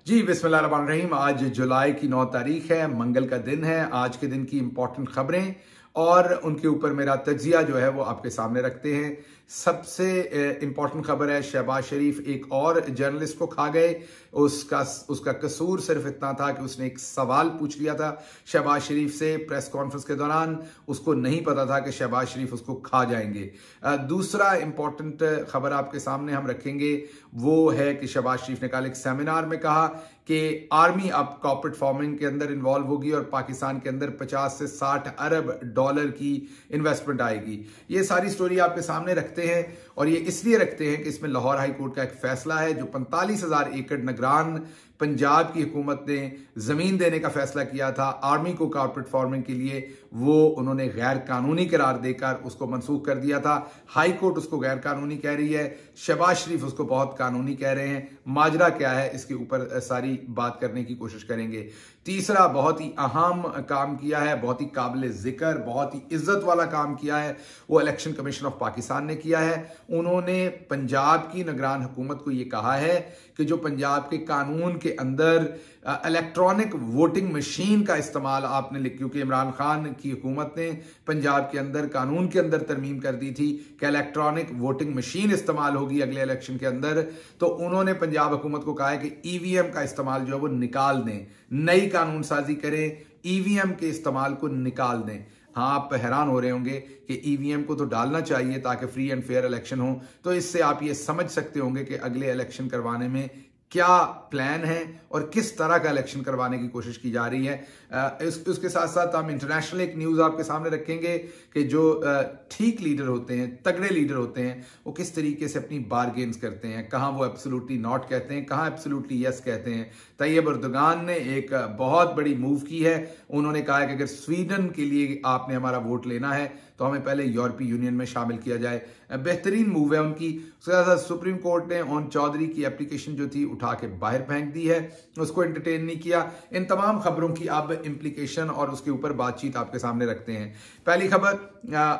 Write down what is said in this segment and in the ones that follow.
जी बिस्मिल्लाहिर्रहमानिर्रहीम। आज जुलाई की 9 तारीख है, मंगल का दिन है। आज के दिन की इंपॉर्टेंट खबरें और उनके ऊपर मेरा तज्जिया जो है वो आपके सामने रखते हैं। सबसे इंपॉर्टेंट खबर है शहबाज शरीफ एक और जर्नलिस्ट को खा गए। उसका कसूर सिर्फ इतना था कि उसने एक सवाल पूछ लिया था शहबाज शरीफ से प्रेस कॉन्फ्रेंस के दौरान। उसको नहीं पता था कि शहबाज शरीफ उसको खा जाएंगे। दूसरा इंपॉर्टेंट खबर आपके सामने हम रखेंगे वो है कि शहबाज शरीफ ने कल एक सेमिनार में कहा कि आर्मी अब कॉर्पोरेट फार्मिंग के अंदर इन्वॉल्व होगी और पाकिस्तान के अंदर 50 से 60 अरब डॉलर की इन्वेस्टमेंट आएगी। ये सारी स्टोरी आपके सामने रखते हैं और ये इसलिए रखते हैं कि इसमें लाहौर हाई कोर्ट का एक फैसला है जो 45,000 एकड़ निगरान पंजाब की हुकूमत ने जमीन देने का फैसला किया था आर्मी को कॉर्पोरेट फार्मिंग के लिए, वो उन्होंने गैर कानूनी करार देकर उसको मनसूख कर दिया था। हाई कोर्ट उसको गैर कानूनी कह रही है, शहबाज शरीफ उसको बहुत कानूनी कह रहे हैं। माजरा क्या है इसके ऊपर सारी बात करने की कोशिश करेंगे। तीसरा बहुत ही अहम काम किया है, बहुत ही काबिल जिक्र, बहुत ही इज्जत वाला काम किया है, वो इलेक्शन कमीशन ऑफ पाकिस्तान ने किया है। उन्होंने पंजाब की निगरान हुकूमत को ये कहा है कि जो पंजाब के कानून के अंदर इलेक्ट्रॉनिक वोटिंग मशीन का इस्तेमाल आपने, क्योंकि इमरान खान की हुकूमत ने पंजाब के अंदर कानून के अंदर तरमीम कर दी थी कि इलेक्ट्रॉनिक वोटिंग मशीन इस्तेमाल होगी अगले इलेक्शन के अंदर, तो उन्होंने पंजाब हुकूमत को कहा है कि ईवीएम का इस्तेमाल जो है वो निकाल दें, नई कानून साजी करें, ईवीएम के इस्तेमाल को निकाल दें। हाँ, आप हैरान हो रहे होंगे कि ईवीएम को तो डालना चाहिए ताकि फ्री एंड फेयर इलेक्शन हो, तो इससे आप ये समझ सकते होंगे कि अगले इलेक्शन करवाने में क्या प्लान है और किस तरह का इलेक्शन करवाने की कोशिश की जा रही है। उसके साथ साथ हम इंटरनेशनल एक न्यूज़ आपके सामने रखेंगे कि जो ठीक लीडर होते हैं, तगड़े लीडर होते हैं, वो किस तरीके से अपनी बारगेन्स करते हैं, कहाँ वो एब्सोल्युटली नॉट कहते हैं, कहाँ एब्सोल्युटली यस कहते हैं। तैयब अर्दोगान ने एक बहुत बड़ी मूव की है। उन्होंने कहा है कि अगर स्वीडन के लिए आपने हमारा वोट लेना है तो हमें पहले यूरोपीय यूनियन में शामिल किया जाए। बेहतरीन मूव है उनकी। उसके साथ सुप्रीम कोर्ट ने ओन चौधरी की एप्लीकेशन जो थी उठा के बाहर फेंक दी है, उसको एंटरटेन नहीं किया। इन तमाम खबरों की अब इंप्लीकेशन और उसके ऊपर बातचीत आपके सामने रखते हैं। पहली खबर,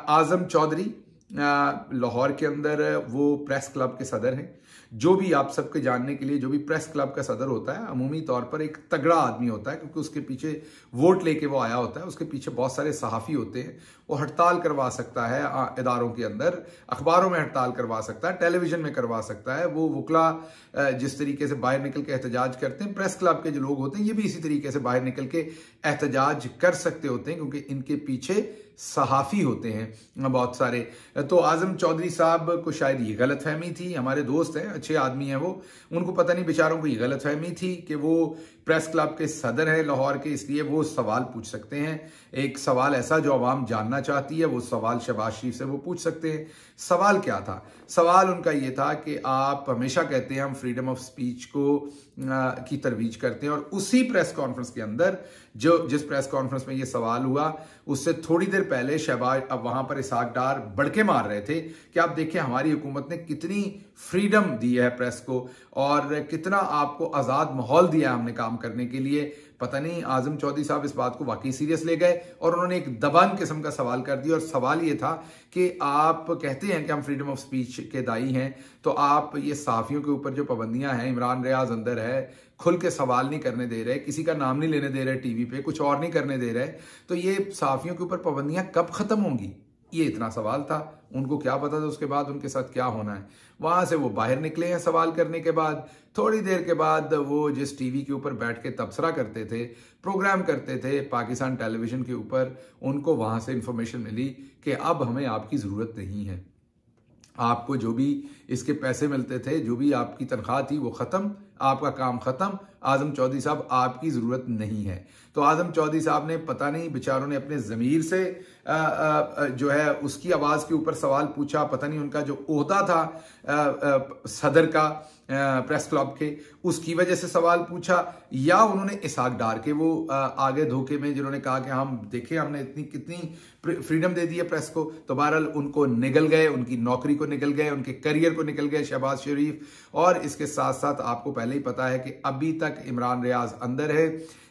आजम चौधरी लाहौर के अंदर वो प्रेस क्लब के सदर हैं। जो भी आप सबके जानने के लिए, जो भी प्रेस क्लब का सदर होता है अमूमी तौर पर एक तगड़ा आदमी होता है, क्योंकि उसके पीछे वोट लेके वो आया होता है, उसके पीछे बहुत सारे सहाफ़ी होते हैं। वो हड़ताल करवा सकता है इदारों के अंदर, अखबारों में हड़ताल करवा सकता है, टेलीविजन में करवा सकता है। वो वकला जिस तरीके से बाहर निकल के एहतजाज करते हैं, प्रेस क्लब के जो लोग होते हैं ये भी इसी तरीके से बाहर निकल के एहतजाज कर सकते होते हैं, क्योंकि इनके पीछे सहाफ़ी होते हैं बहुत सारे। तो आजम चौधरी साहब को शायद ये गलतफहमी थी, हमारे दोस्त हैं, अच्छे आदमी हैं वो, उनको पता नहीं बेचारों को ये गलतफहमी थी कि वो प्रेस क्लब के सदर हैं लाहौर के, इसलिए वो सवाल पूछ सकते हैं। एक सवाल ऐसा जो आवाम जानना चाहती है, वो सवाल शहबाज शरीफ से वो पूछ सकते हैं। सवाल क्या था? सवाल उनका ये था कि आप हमेशा कहते हैं हम फ्रीडम ऑफ स्पीच को की तरवीज करते हैं, और उसी प्रेस कॉन्फ्रेंस के अंदर जिस प्रेस कॉन्फ्रेंस में ये सवाल हुआ उससे थोड़ी देर पहले शहबाज अब वहां पर इसहाक डार बड़के मार रहे थे कि आप देखिए हमारी हुकूमत ने कितनी फ्रीडम दी है प्रेस को और कितना आपको आज़ाद माहौल दिया हमने काम करने के लिए। पता नहीं आजम चौधरी साहब इस बात को वाकई सीरियस ले गए और उन्होंने एक दबंग किस्म का सवाल कर दिया, और सवाल ये था कि आप कहते हैं कि हम फ्रीडम ऑफ स्पीच के दाई हैं, तो आप ये सहाफ़ियों के ऊपर जो पाबंदियां हैं, इमरान रियाज अंदर है, खुल के सवाल नहीं करने दे रहे, किसी का नाम नहीं लेने दे रहे टीवी पे, कुछ और नहीं करने दे रहे, तो ये सहाफ़ियों के ऊपर पाबंदियां कब खत्म होंगी? ये इतना सवाल था। उनको क्या पता था उसके बाद उनके साथ क्या होना है। वहां से वो बाहर निकले हैं सवाल करने के बाद। थोड़ी देर के बाद वो जिस टीवी के ऊपर बैठ के तबसरा करते थे, प्रोग्राम करते थे पाकिस्तान टेलीविजन के ऊपर, उनको वहां से इंफॉर्मेशन मिली कि अब हमें आपकी ज़रूरत नहीं है, आपको जो भी इसके पैसे मिलते थे, जो भी आपकी तनख्वाह थी वो ख़त्म, आपका काम ख़त्म, आजम चौधरी साहब आपकी ज़रूरत नहीं है। तो आजम चौधरी साहब ने पता नहीं बेचारों ने अपने ज़मीर से जो है उसकी आवाज़ के ऊपर सवाल पूछा, पता नहीं उनका जो ओहदा था सदर का प्रेस क्लब के, उसकी वजह से सवाल पूछा, या उन्होंने इसहाक डार के वो आगे धोखे में जिन्होंने कहा कि हम देखें हमने इतनी कितनी फ्रीडम दे दी है प्रेस को, तो बहरहाल उनको निगल गए, उनकी नौकरी को निगल गए, उनके करियर को निकल गए शहबाज शरीफ। और इसके साथ साथ आपको पहले ही पता है कि अभी तक इमरान रियाज अंदर है।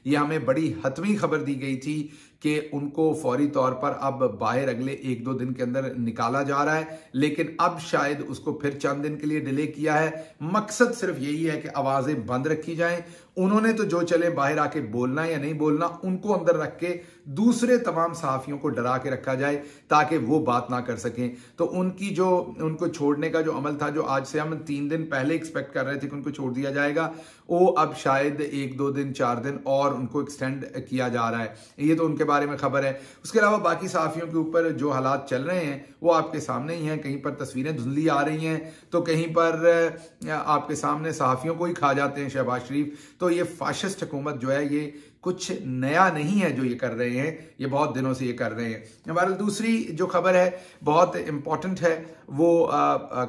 ये हमें बड़ी हतमी खबर दी गई थी कि उनको फौरी तौर पर अब बाहर अगले 1-2 दिन के अंदर निकाला जा रहा है, लेकिन अब शायद उसको फिर चंद दिन के लिए डिले किया है। मकसद सिर्फ यही है कि आवाजें बंद रखी जाएं। उन्होंने तो जो चले बाहर आके बोलना या नहीं बोलना, उनको अंदर रख के दूसरे तमाम सहाफियों को डरा के रखा जाए ताकि वो बात ना कर सकें। तो उनको छोड़ने का जो अमल था, जो आज से हम 3 दिन पहले एक्सपेक्ट कर रहे थे कि उनको छोड़ दिया जाएगा, वो अब शायद 1-2 दिन 4 दिन और उनको एक्सटेंड किया जा रहा है। ये तो उनके बारे में खबर है। उसके अलावा बाकी सहाफियों के ऊपर जो हालात चल रहे हैं वो आपके सामने ही हैं। कहीं पर तस्वीरें धुंधली आ रही हैं तो कहीं पर आपके सामने सहाफियों को ही खा जाते हैं शहबाज शरीफ। तो ये फाशिस्ट हुकूमत जो है, ये कुछ नया नहीं है जो ये कर रहे हैं, ये बहुत दिनों से ये कर रहे हैं। हमारी दूसरी जो खबर है बहुत इंपॉर्टेंट है, वो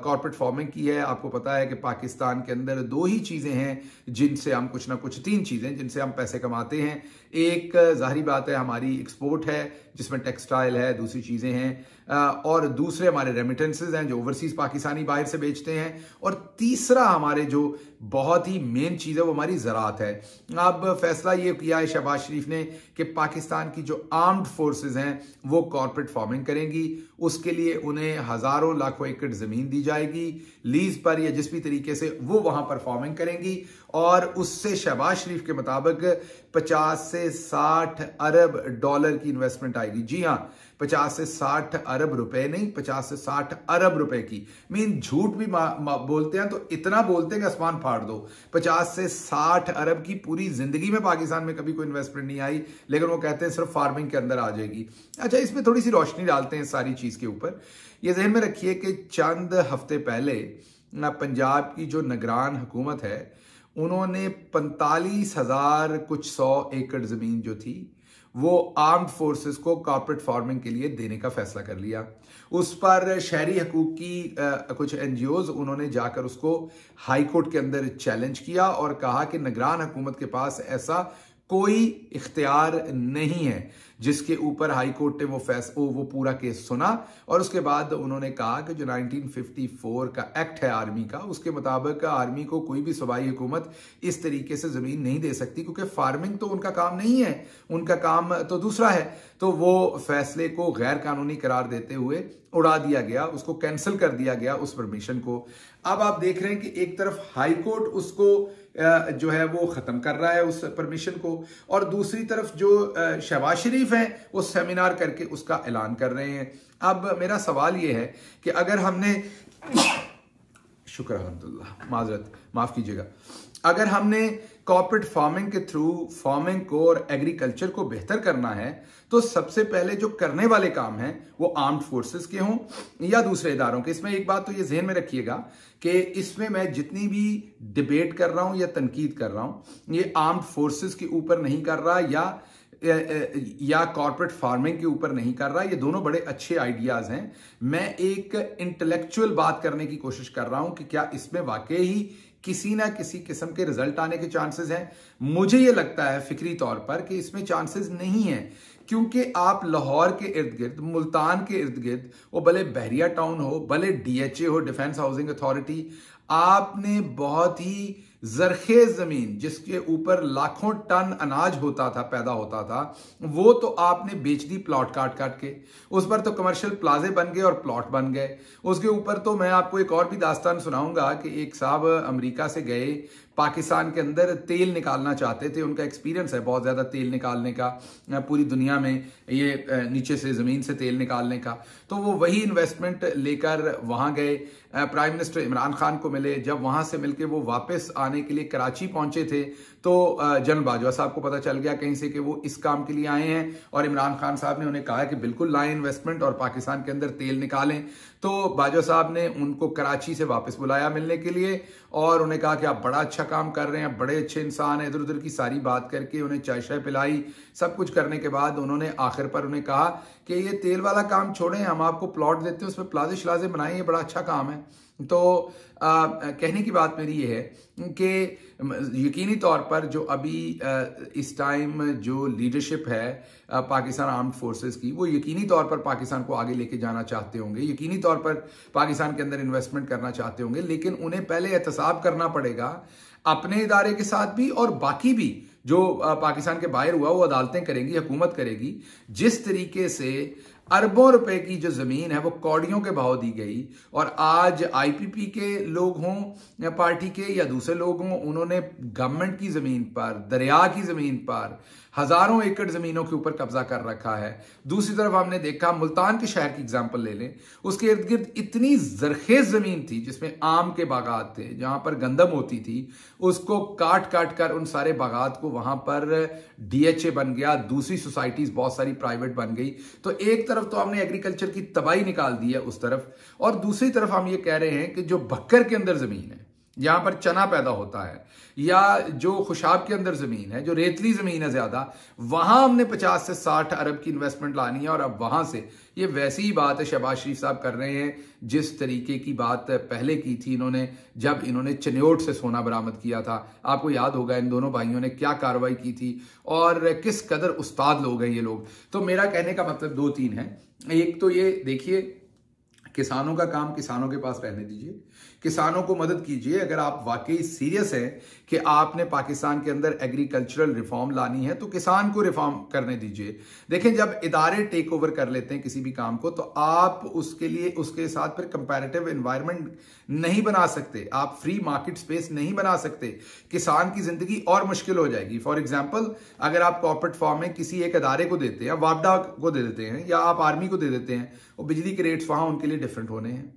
कॉर्पोरेट फार्मिंग की है। आपको पता है कि पाकिस्तान के अंदर 2 ही चीज़ें हैं जिनसे हम कुछ ना कुछ, 3 चीज़ें जिनसे हम पैसे कमाते हैं। एक जाहिर बात है हमारी एक्सपोर्ट है जिसमें टेक्सटाइल है, दूसरी चीज़ें हैं, और दूसरे हमारे रेमिटेंसेज हैं जो ओवरसीज पाकिस्तानी बाहर से बेचते हैं, और तीसरा हमारे जो बहुत ही मेन चीज़ है वो हमारी ज़राअत है। अब फैसला ये किया है शहबाज शरीफ ने कि पाकिस्तान की जो आर्म्ड फोर्सेज हैं वो कॉर्पोरेट फार्मिंग करेंगी। उसके लिए उन्हें हज़ारों लाखों एकड़ ज़मीन दी जाएगी लीज पर या जिस भी तरीके से वो वहाँ पर फार्मिंग करेंगी, और उससे शहबाज शरीफ के मुताबिक 50 से 60 अरब डॉलर की इन्वेस्टमेंट आएगी। जी हाँ, 50 से 60 अरब रुपए नहीं, 50 से 60 अरब रुपए की। मीन झूठ भी बोलते हैं तो इतना बोलते हैं कि आसमान फाड़ दो। 50 से 60 अरब की पूरी जिंदगी में पाकिस्तान में कभी कोई इन्वेस्टमेंट नहीं आई, लेकिन वो कहते हैं सिर्फ फार्मिंग के अंदर आ जाएगी। अच्छा, इसमें थोड़ी सी रोशनी डालते हैं सारी चीज के ऊपर। ये जहन में रखिए कि चंद हफ्ते पहले पंजाब की जो निगरान हुकूमत है, उन्होंने 45,000 कुछ 100 एकड़ जमीन जो थी वो आर्म्ड फोर्सेस को कॉर्पोरेट फार्मिंग के लिए देने का फैसला कर लिया। उस पर शहरी हकूक की कुछ एनजीओज, उन्होंने जाकर उसको हाई कोर्ट के अंदर चैलेंज किया और कहा कि निगरान हुकूमत के पास ऐसा कोई इख्तियार नहीं है, जिसके ऊपर हाई कोर्ट ने वो पूरा केस सुना। और उसके बाद उन्होंने कहा कि जो 1954 का एक्ट है आर्मी का, उसके मुताबिक आर्मी को कोई भी सूबाई हुकूमत इस तरीके से जमीन नहीं दे सकती, क्योंकि फार्मिंग तो उनका काम नहीं है, उनका काम तो दूसरा है। तो वो फैसले को गैर कानूनी करार देते हुए उड़ा दिया गया, उसको कैंसिल कर दिया गया उस परमिशन को। अब आप देख रहे हैं कि एक तरफ हाई कोर्ट उसको जो है वो खत्म कर रहा है उस परमिशन को, और दूसरी तरफ जो शहबाज शरीफ हैं वो सेमिनार करके उसका ऐलान कर रहे हैं। अब मेरा सवाल ये है कि अगर हमने शुक्र अल्हम्दुलिल्लाह, माजरत माफ कीजिएगा, अगर हमने कॉर्पोरेट फार्मिंग के थ्रू फार्मिंग को और एग्रीकल्चर को बेहतर करना है, तो सबसे पहले जो करने वाले काम हैं वो आर्म्ड फोर्सेस के हों या दूसरे इदारों के। इसमें एक बात तो ये जहन में रखिएगा कि इसमें मैं जितनी भी डिबेट कर रहा हूं या तनकीद कर रहा हूं, ये आर्म्ड फोर्सेस के ऊपर नहीं कर रहा या कॉर्पोरेट फार्मिंग के ऊपर नहीं कर रहा। ये दोनों बड़े अच्छे आइडियाज हैं। मैं एक इंटेलेक्चुअल बात करने की कोशिश कर रहा हूं कि क्या इसमें वाकई ही किसी ना किसी किस्म के रिजल्ट आने के चांसेस हैं। मुझे ये लगता है फिक्री तौर पर कि इसमें चांसेस नहीं है, क्योंकि आप लाहौर के इर्द गिर्द, मुल्तान के इर्द गिर्द, वो भले बहरिया टाउन हो, भले डीएचए हो, डिफेंस हाउसिंग अथॉरिटी, आपने बहुत ही जरखेज जमीन जिसके ऊपर लाखों टन अनाज होता था, पैदा होता था, वो तो आपने बेच दी प्लॉट काट काट के। उस पर तो कमर्शियल प्लाजे बन गए और प्लॉट बन गए। उसके ऊपर तो मैं आपको एक और भी दास्तान सुनाऊंगा कि एक साहब अमेरिका से गए, पाकिस्तान के अंदर तेल निकालना चाहते थे। उनका एक्सपीरियंस है बहुत ज़्यादा तेल निकालने का, पूरी दुनिया में ये नीचे से ज़मीन से तेल निकालने का। तो वो वही इन्वेस्टमेंट लेकर वहाँ गए, प्राइम मिनिस्टर इमरान खान को मिले। जब वहाँ से मिलके वो वापस आने के लिए कराची पहुँचे थे तो जनरल बाजवा साहब को पता चल गया कहीं से कि वो इस काम के लिए आए हैं, और इमरान खान साहब ने उन्हें कहा कि बिल्कुल लाएं इन्वेस्टमेंट और पाकिस्तान के अंदर तेल निकालें। तो बाजवा साहब ने उनको कराची से वापस बुलाया मिलने के लिए और उन्हें कहा कि आप बड़ा अच्छा काम कर रहे हैं, बड़े अच्छे इंसान हैं। इधर उधर की सारी बात करके उन्हें चाय शाय पिलाई। सब कुछ करने के बाद उन्होंने आखिर पर उन्हें कहा कि ये तेल वाला काम छोड़ें, हम आपको प्लॉट देते हैं, उसमें प्लाजे शलाजे बनाएं, ये बड़ा अच्छा काम है। तो कहने की बात मेरी ये है कि यकीनी तौर पर जो अभी इस टाइम जो लीडरशिप है पाकिस्तान आर्म्ड फोर्सेस की, वो यकीनी तौर पर पाकिस्तान को आगे लेके जाना चाहते होंगे, यकीनी तौर पर पाकिस्तान के अंदर इन्वेस्टमेंट करना चाहते होंगे, लेकिन उन्हें पहले एहतसाब करना पड़ेगा अपने इदारे के साथ भी और बाकी भी जो पाकिस्तान के बाहर हुआ वो अदालतें करेंगी, हुकूमत करेगी। जिस तरीके से अरबों रुपए की जो जमीन है वो कौड़ियों के भाव दी गई, और आज आईपीपी के लोग हों या पार्टी के या दूसरे लोग हों, उन्होंने गवर्नमेंट की जमीन पर, दरिया की जमीन पर, हजारों एकड़ जमीनों के ऊपर कब्जा कर रखा है। दूसरी तरफ हमने देखा मुल्तान के शहर की एग्जांपल ले लें, उसके इर्द गिर्द इतनी जरखेज जमीन थी जिसमें आम के बागात थे, जहां पर गंदम होती थी, उसको काट काट कर उन सारे बागात को वहां पर डीएचए बन गया, दूसरी सोसाइटीज बहुत सारी प्राइवेट बन गई। तो एक तरफ तो हमने एग्रीकल्चर की तबाही निकाल दी है उस तरफ, और दूसरी तरफ हम ये कह रहे हैं कि जो बक्कर के अंदर जमीन है, जहां पर चना पैदा होता है, या जो खुशाब के अंदर जमीन है, जो रेतली जमीन है ज्यादा, वहां हमने 50 से 60 अरब की इन्वेस्टमेंट लानी है। और अब वहां से ये वैसी ही बात है शहबाज शरीफ साहब कर रहे हैं जिस तरीके की बात पहले की थी इन्होंने, जब इन्होंने चनियोट से सोना बरामद किया था। आपको याद होगा इन दोनों भाइयों ने क्या कार्रवाई की थी और किस कदर उस्ताद लोग हैं ये लोग। तो मेरा कहने का मतलब 2-3 है। एक तो ये देखिए, किसानों का काम किसानों के पास रहने दीजिए, किसानों को मदद कीजिए। अगर आप वाकई सीरियस हैं कि आपने पाकिस्तान के अंदर एग्रीकल्चरल रिफॉर्म लानी है तो किसान को रिफॉर्म करने दीजिए। देखें, जब इदारे टेक ओवर कर लेते हैं किसी भी काम को, तो आप उसके लिए उसके साथ फिर कंपैरेटिव एनवायरनमेंट नहीं बना सकते, आप फ्री मार्केट स्पेस नहीं बना सकते, किसान की जिंदगी और मुश्किल हो जाएगी। फॉर एग्जाम्पल, अगर आप कॉर्पोरेट फार्मिंग किसी एक अदारे को देते हैं, वापडा को दे देते हैं या आप आर्मी को दे देते हैं, और बिजली के रेट्स वहां उनके लिए डिफरेंट होने हैं,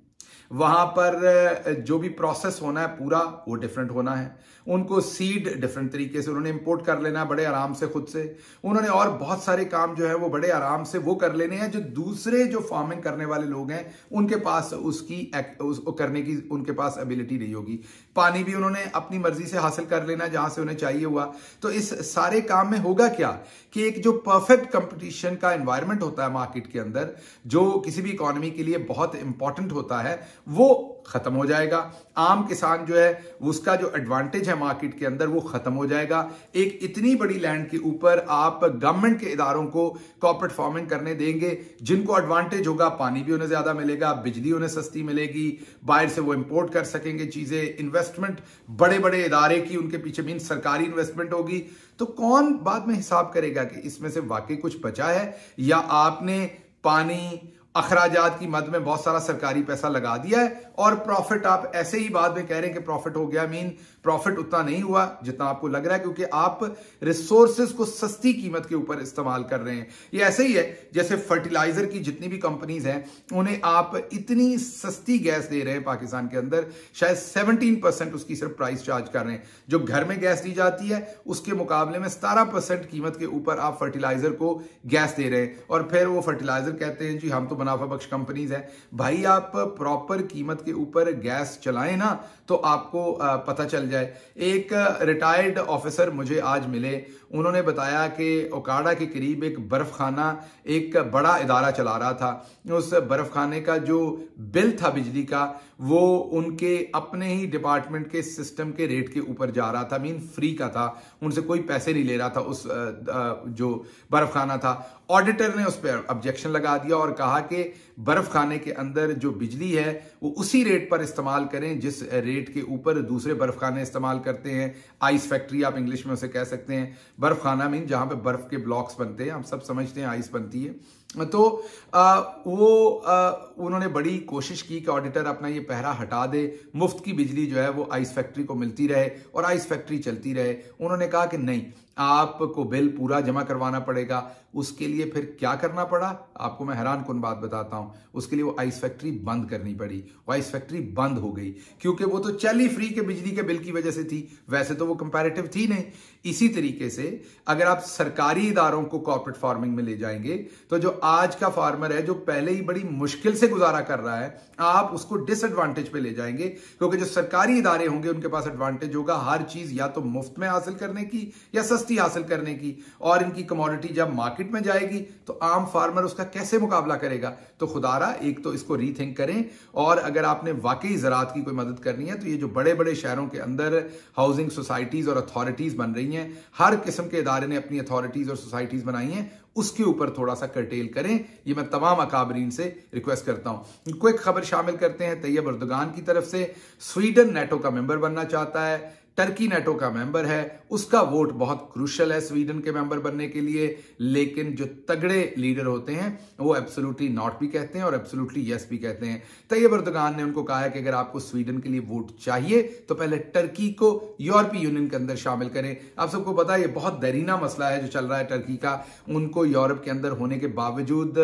वहां पर जो भी प्रोसेस होना है पूरा वो डिफरेंट होना है, उनको सीड डिफरेंट तरीके से उन्होंने इंपोर्ट कर लेना है बड़े आराम से खुद से, उन्होंने और बहुत सारे काम जो है वो बड़े आराम से वो कर लेने हैं जो दूसरे जो फार्मिंग करने वाले लोग हैं उनके पास उसको करने की उनके पास एबिलिटी नहीं होगी। पानी भी उन्होंने अपनी मर्जी से हासिल कर लेना जहां से उन्हें चाहिए हुआ। तो इस सारे काम में होगा क्या कि एक जो परफेक्ट कंपटीशन का एनवायरनमेंट होता है मार्केट के अंदर, जो किसी भी इकोनॉमी के लिए बहुत इंपॉर्टेंट होता है, वो खत्म हो जाएगा। आम किसान जो है उसका जो एडवांटेज है मार्केट के अंदर वो खत्म हो जाएगा। एक इतनी बड़ी लैंड के ऊपर आप गवर्नमेंट के इदारों को कॉर्पोरेट फार्मिंग करने देंगे, जिनको एडवांटेज होगा, पानी भी उन्हें ज्यादा मिलेगा, बिजली उन्हें सस्ती मिलेगी, बाहर से वो इंपोर्ट कर सकेंगे चीजें, इन्वेस्टमेंट बड़े बड़े इदारे की उनके पीछे मीन सरकारी इन्वेस्टमेंट होगी। तो कौन बाद में हिसाब करेगा कि इसमें से वाकई कुछ बचा है या आपने पानी अखराजात की मद में बहुत सारा सरकारी पैसा लगा दिया है और प्रॉफिट आप ऐसे ही बाद में कह रहे हैं कि प्रॉफिट हो गया। मीन प्रॉफिट उतना नहीं हुआ जितना आपको लग रहा है, क्योंकि आप रिसोर्सेज को सस्ती कीमत के ऊपर इस्तेमाल कर रहे हैं। ये ऐसे ही है जैसे फर्टिलाइजर की जितनी भी कंपनीज हैं उन्हें आप इतनी सस्ती गैस दे रहे हैं पाकिस्तान के अंदर, शायद 17% उसकी सिर्फ प्राइस चार्ज कर रहे हैं। जो घर में गैस दी जाती है उसके मुकाबले में 17% कीमत के ऊपर आप फर्टिलाइजर को गैस दे रहे हैं, और फिर वो फर्टिलाइजर कहते हैं जी हम तो मुनाफा बख्श कंपनीज है। भाई आप प्रॉपर कीमत के ऊपर गैस चलाएं ना तो आपको पता चल जाए। एक रिटायर्ड ऑफिसर मुझे आज मिले, उन्होंने बताया कि ओकाड़ा के करीब एक बर्फ खाना एक बड़ा इदारा चला रहा था। उस बर्फ खाने का जो बिल था बिजली का वो उनके अपने ही डिपार्टमेंट के सिस्टम के रेट के ऊपर जा रहा था, मीन फ्री का था, उनसे कोई पैसे नहीं ले रहा था उस जो बर्फ खाना था। ऑडिटर ने उस पर ऑब्जेक्शन लगा दिया और कहा कि बर्फ खाने के अंदर जो बिजली है वो उसी रेट पर इस्तेमाल करें जिस रेट के ऊपर दूसरे बर्फ खाने इस्तेमाल करते हैं। आइस फैक्ट्री आप इंग्लिश में उसे कह सकते हैं। बर्फ खाना मीन जहां पे बर्फ के ब्लॉक्स बनते हैं, हम सब समझते हैं आइस बनती है। तो उन्होंने बड़ी कोशिश की कि ऑडिटर अपना ये पहरा हटा दे, मुफ्त की बिजली जो है वो आइस फैक्ट्री को मिलती रहे और आइस फैक्ट्री चलती रहे। उन्होंने कहा कि नहीं, आपको बिल पूरा जमा करवाना पड़ेगा। उसके लिए फिर क्या करना पड़ा, आपको मैं हैरान कुन बात बताता हूं। उसके लिए वो आइस फैक्ट्री बंद करनी पड़ी। वो आइस फैक्ट्री बंद हो गई क्योंकि वो तो चल ही फ्री के बिजली के बिल की वजह से थी, वैसे तो वो कंपैरेटिव थी नहीं। इसी तरीके से अगर आप सरकारी इदारों को कॉर्पोरेट फार्मिंग में ले जाएंगे तो जो आज का फार्मर है जो पहले ही बड़ी मुश्किल से गुजारा कर रहा है, आप उसको डिसएडवांटेज पे ले जाएंगे, क्योंकि जो सरकारी इदारे होंगे उनके पास एडवांटेज होगा हर चीज या तो मुफ्त में हासिल करने की या सस्ती हासिल करने की। और इनकी कमोडिटी जब मार्केट में जाएगी तो आम फार्मर उसका कैसे मुकाबला करेगा। तो खुदारा एक तो इसको रीथिंक करें, और अगर आपने वाकई ज़राअत की कोई मदद करनी है तो ये जो बड़े बड़े शहरों के अंदर हाउसिंग सोसाइटीज और अथॉरिटीज बन रही हैं, हर किस्म के इदारे ने अपनी अथॉरिटीज और सोसाइटीज बनाई हैं, उसके ऊपर थोड़ा सा कर्टेल करें। ये मैं तमाम अकाबरीन से रिक्वेस्ट करता हूं। क्विक खबर शामिल करते हैं। तैयब अर्दोगान की तरफ से स्वीडन नेटो का मेंबर बनना चाहता है। टर्की नेटो का मेंबर है, उसका वोट बहुत क्रूशल है स्वीडन के मेंबर बनने के लिए। लेकिन जो तगड़े लीडर होते हैं वो एब्सोल्युटली नॉट भी कहते हैं और एब्सोल्युटली यस भी कहते हैं। तैयब एर्दोगान ने उनको कहा है कि अगर आपको स्वीडन के लिए वोट चाहिए तो पहले टर्की को यूरोपीय यूनियन के अंदर शामिल करें। आप सबको पता है ये बहुत दरीना मसला है जो चल रहा है टर्की का, उनको यूरोप के अंदर होने के बावजूद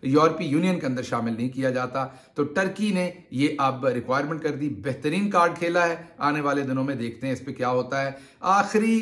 यूरोपीय यूनियन के अंदर शामिल नहीं किया जाता। तो टर्की ने ये अब रिक्वायरमेंट कर दी। बेहतरीन कार्ड खेला है, आने वाले दिनों में देखते हैं इस पे क्या होता है। आखिरी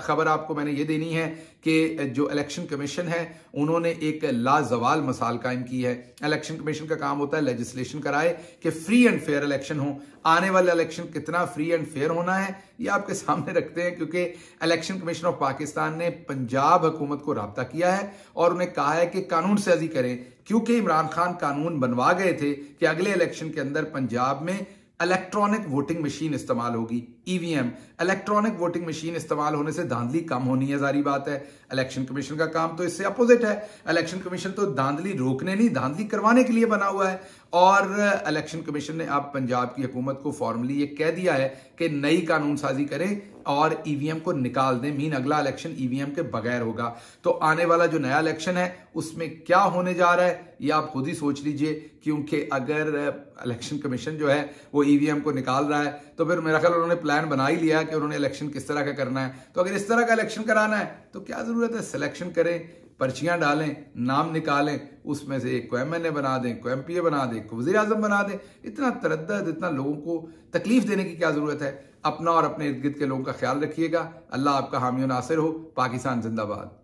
खबर आपको मैंने ये देनी है कि जो इलेक्शन कमीशन है उन्होंने एक लाजवाल मिसाल कायम की है। इलेक्शन कमीशन का काम होता है लेजिस्लेशन कराए कि फ्री एंड फेयर इलेक्शन हो। आने वाला इलेक्शन कितना फ्री एंड फेयर होना है ये आपके सामने रखते हैं, क्योंकि इलेक्शन कमीशन ऑफ पाकिस्तान ने पंजाब हुकूमत को राब्ता किया है और उन्हें कहा है कि कानून साजी करें, क्योंकि इमरान खान कानून बनवा गए थे कि अगले इलेक्शन के अंदर पंजाब में इलेक्ट्रॉनिक वोटिंग मशीन इस्तेमाल होगी, ईवीएम। इलेक्ट्रॉनिक वोटिंग मशीन इस्तेमाल होने से धांधली कम होनी है, जारी बात है। इलेक्शन कमीशन का काम तो इससे अपोजिट है। इलेक्शन कमीशन तो धांधली रोकने नहीं, धांधली करवाने के लिए बना हुआ है। और इलेक्शन कमीशन ने अब पंजाब की हुकूमत को फॉर्मली ये कह दिया है कि नई कानून साजी करें और ईवीएम को निकाल दें। मीन अगला इलेक्शन ईवीएम के बगैर होगा। तो आने वाला जो नया इलेक्शन है उसमें क्या होने जा रहा है ये आप खुद ही सोच लीजिए, क्योंकि अगर इलेक्शन कमीशन जो है वो ईवीएम को निकाल रहा है तो फिर मेरा ख्याल उन्होंने प्लान बना ही लिया कि उन्होंने इलेक्शन किस तरह का करना है। तो अगर इस तरह का इलेक्शन कराना है तो क्या जरूरत है, सिलेक्शन करें, पर्चियां डालें, नाम निकालें, उसमें से एक को एमएनए बना दें, को एमपीए बना दें, को वजीर आजम बना दें। इतना तरद्दद, इतना लोगों को तकलीफ देने की क्या जरूरत है। अपना और अपने इर्द गिर्द के लोगों का ख्याल रखिएगा। अल्लाह आपका हामी और नासिर हो। पाकिस्तान जिंदाबाद।